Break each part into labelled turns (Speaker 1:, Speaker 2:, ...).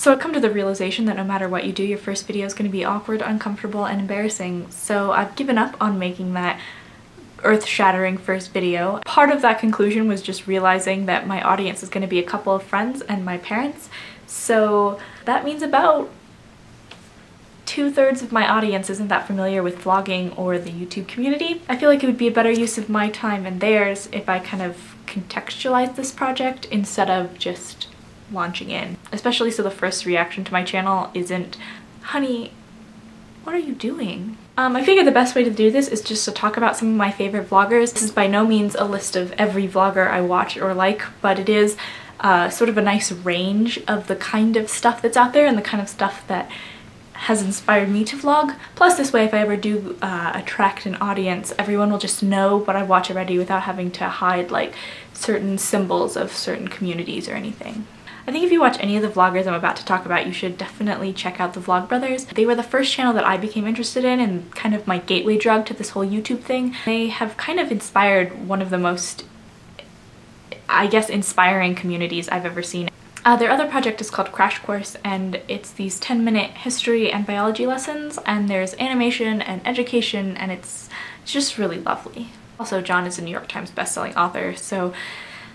Speaker 1: So I've come to the realization that no matter what you do, your first video is going to be awkward, uncomfortable, and embarrassing. So I've given up on making that earth-shattering first video. Part of that conclusion was just realizing that my audience is going to be a couple of friends and my parents. So that means about 2/3 of my audience isn't that familiar with vlogging or the YouTube community. I feel like it would be a better use of my time and theirs if I kind of contextualize this project instead of just launching in. Especially so the first reaction to my channel isn't, "Honey, what are you doing?" I figured the best way to do this is just to talk about some of my favorite vloggers. This is by no means a list of every vlogger I watch or like, but it is sort of a nice range of the kind of stuff that's out there and the kind of stuff that has inspired me to vlog. Plus this way, if I ever do attract an audience, everyone will just know what I watch already without having to hide like certain symbols of certain communities or anything. I think if you watch any of the vloggers I'm about to talk about, you should definitely check out the Vlogbrothers. They were the first channel that I became interested in and kind of my gateway drug to this whole YouTube thing. They have kind of inspired one of the most, I guess, inspiring communities I've ever seen. Their other project is called Crash Course, and it's these 10-minute history and biology lessons, and there's animation and education, and it's just really lovely. Also, John is a New York Times bestselling author, so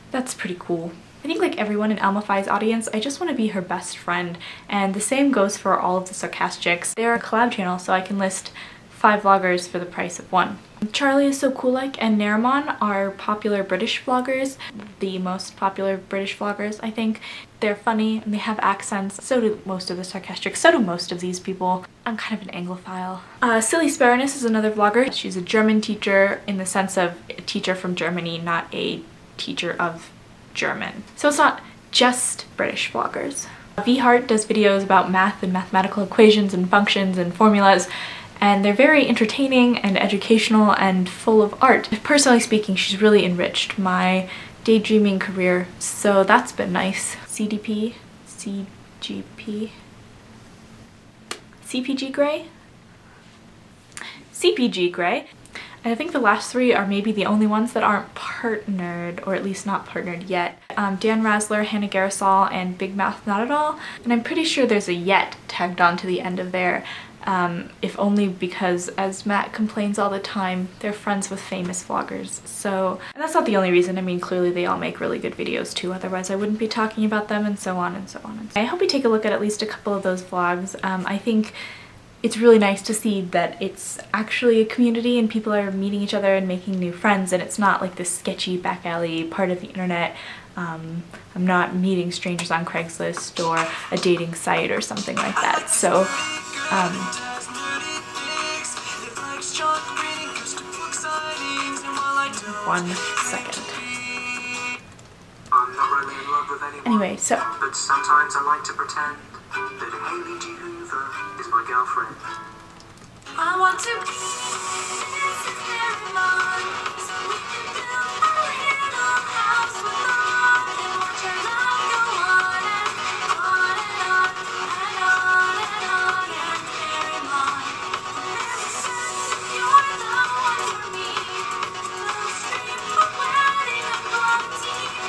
Speaker 1: that's pretty cool. I think like everyone in Almafai's audience, I just want to be her best friend, and the same goes for all of the Sarcastics. They're a collab channel, so I can list 5 vloggers for the price of 1. Charlie is So Cool Like and Nerimon are popular British vloggers, the most popular British vloggers, I think. They're funny and they have accents. So do most of the Sarcastics, so do most of these people. I'm kind of an Anglophile. Silly Sparrowness is another vlogger. She's a German teacher in the sense of a teacher from Germany, not a teacher of German. So it's not just British vloggers. V-Heart does videos about math and mathematical equations and functions and formulas, and they're very entertaining and educational and full of art. Personally speaking, she's really enriched my daydreaming career, so that's been nice. CDP, CGP, CPG Gray? CPG Gray. And I think the last 3 are maybe the only ones that aren't partnered, or at least not partnered yet. Dan Rasler, Hannah Garrisol, and Big Mouth Not At All. And I'm pretty sure there's a yet tagged on to the end of there. If only because, as Matt complains all the time, they're friends with famous vloggers. So, and that's not the only reason. I mean, clearly they all make really good videos too, otherwise I wouldn't be talking about them, and so on and so on. I hope you take a look at least a couple of those vlogs. I think it's really nice to see that it's actually a community and people are meeting each other and making new friends, and it's not like this sketchy back alley part of the internet. I'm not meeting strangers on Craigslist or a dating site or something like that. So, one second.
Speaker 2: I'm not really in love with anyone.
Speaker 1: Anyway, so.
Speaker 2: But sometimes I like to pretend that Hayley G Hoover is my girlfriend. I want to be Nerimon, so we can build a little house with love and watch our love go on and on and on and on and on and Nerimon. Ever since you're the one for me, little stream of wedding up on TV,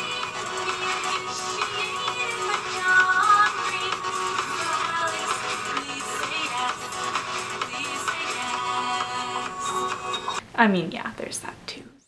Speaker 2: me and she is my John Green. So Alex, please say yes. I mean, yeah, there's that.